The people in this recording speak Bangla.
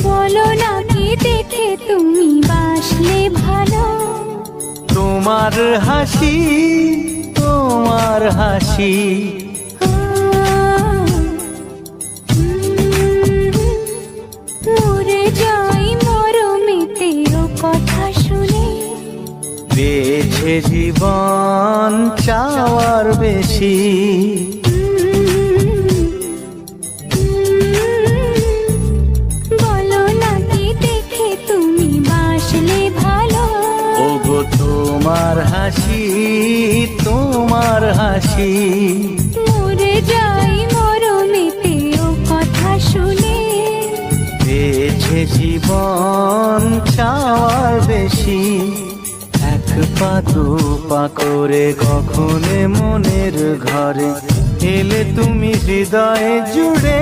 বলো না কি দেখে তুমি বাসলে ভালো, তোমার হাসি, তোমার হাসি। মরে যাই মরমেতে ও কথা শুনে, বেছে জীবন চাওয়ার বেশি। বলো না কি দেখে তুমি বাসলে ভালো, ওগো তোমার হাসি, তোমার হাসি। মরে যাই মরমেতে ও কথা শুনে, বেছে জীবন চাওয়ার বেশি। এক পা দু পা করে কখনে মনের ঘরে এলে তুমি হৃদয়ে জুড়ে।